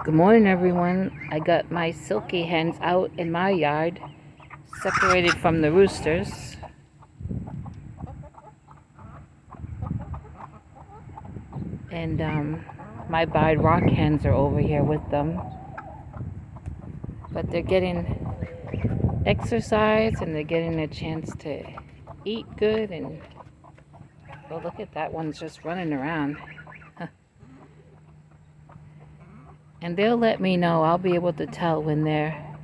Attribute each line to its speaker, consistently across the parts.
Speaker 1: Good morning, everyone. I got my silky hens out in my yard, separated from the roosters. And my barred rock hens are over here with them. But they're getting exercise and they're getting a chance to eat good. And oh, look at that one's just running around. And they'll let me know. I'll be able to tell when they're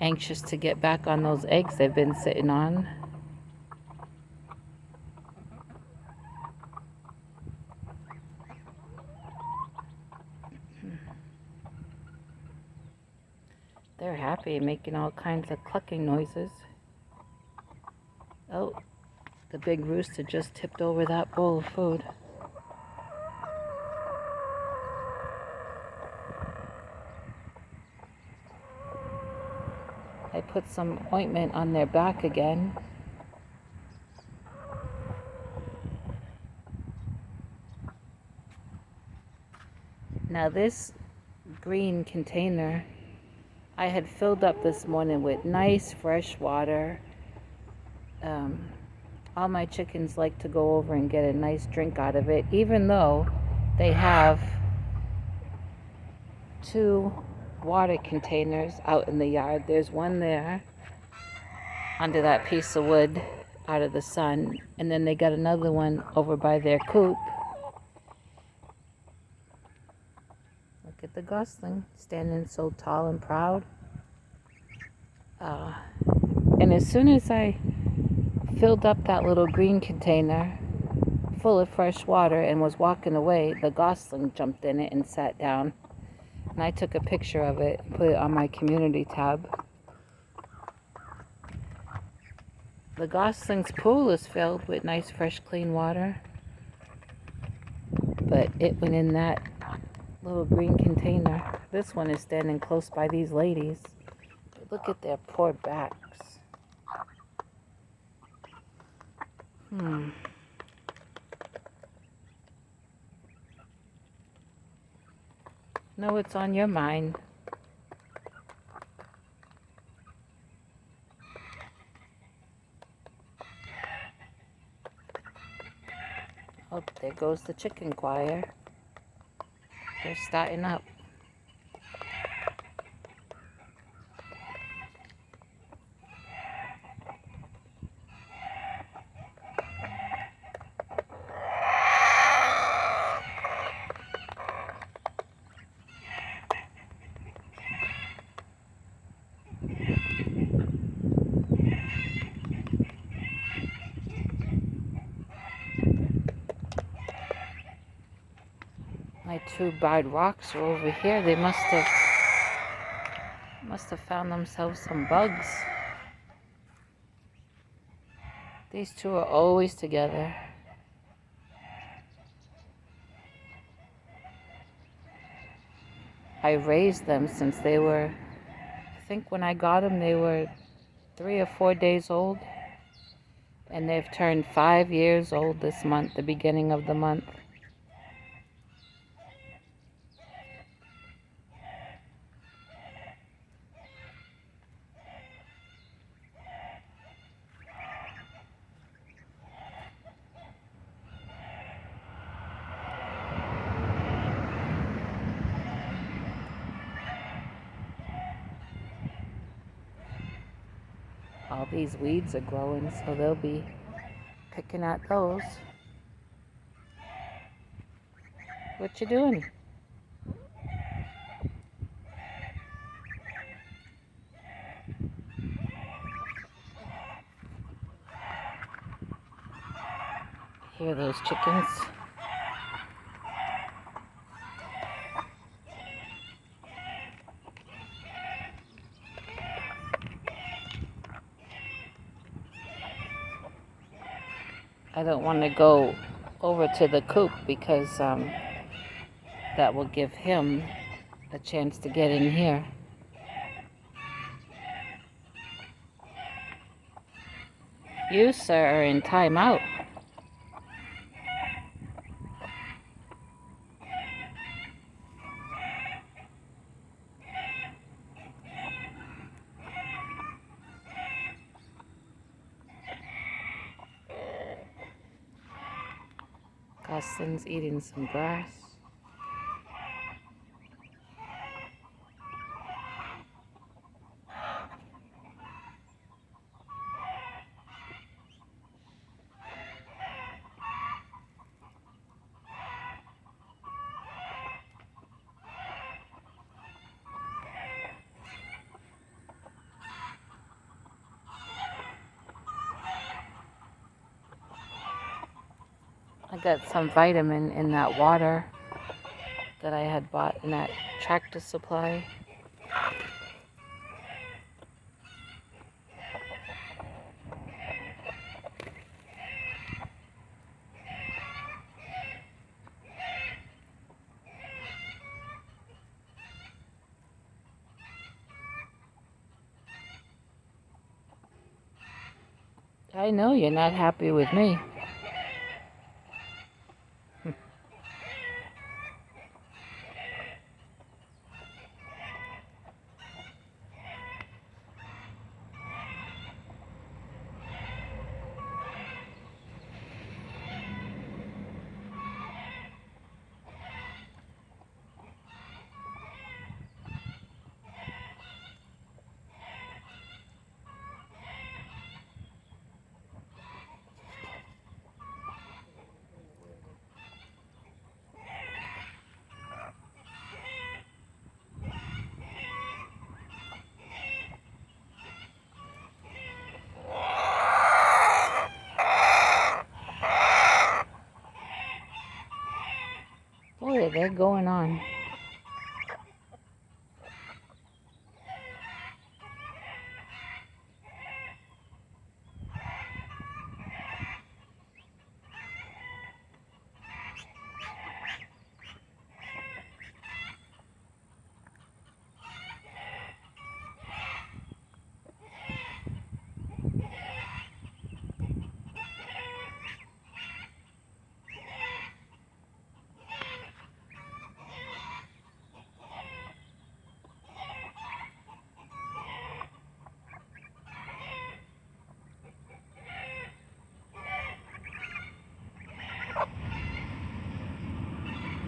Speaker 1: anxious to get back on those eggs they've been sitting on. They're happy, making all kinds of clucking noises. Oh, the big rooster just tipped over that bowl of food. I put some ointment on their back again. Now this green container I had filled up this morning with nice fresh water. All my chickens like to go over and get a nice drink out of it, even though they have 2 water containers out in the yard. There's one there under that piece of wood out of the sun, and then they got another one over by their coop. Look at the gosling standing so tall and proud. And as soon as I filled up that little green container full of fresh water and was walking away, the gosling jumped in it and sat down. And I took a picture of it and put it on my community tab. The gosling's pool is filled with nice, fresh, clean water. But it went in that little green container. This one is standing close by these ladies. But look at their poor backs. Know what's on your mind. Oh, there goes the chicken choir. They're starting up. My 2 barred rocks are over here. They must have found themselves some bugs. These 2 are always together. I raised them since they were, I think when I got them, they were 3 or 4 days old. And they've turned 5 years old this month, the beginning of the month. All these weeds are growing, so they'll be picking at those. What you doing? Hear those chickens? I don't want to go over to the coop because that will give him a chance to get in here. You, sir, are in timeout. Gosling's eating some grass. I got some vitamin in that water that I had bought in that Tractor Supply. I know you're not happy with me. Boy, they're going on.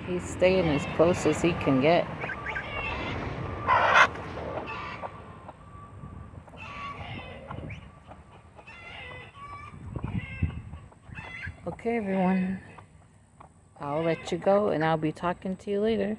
Speaker 1: He's staying as close as he can get. Okay, everyone. I'll let you go, and I'll be talking to you later.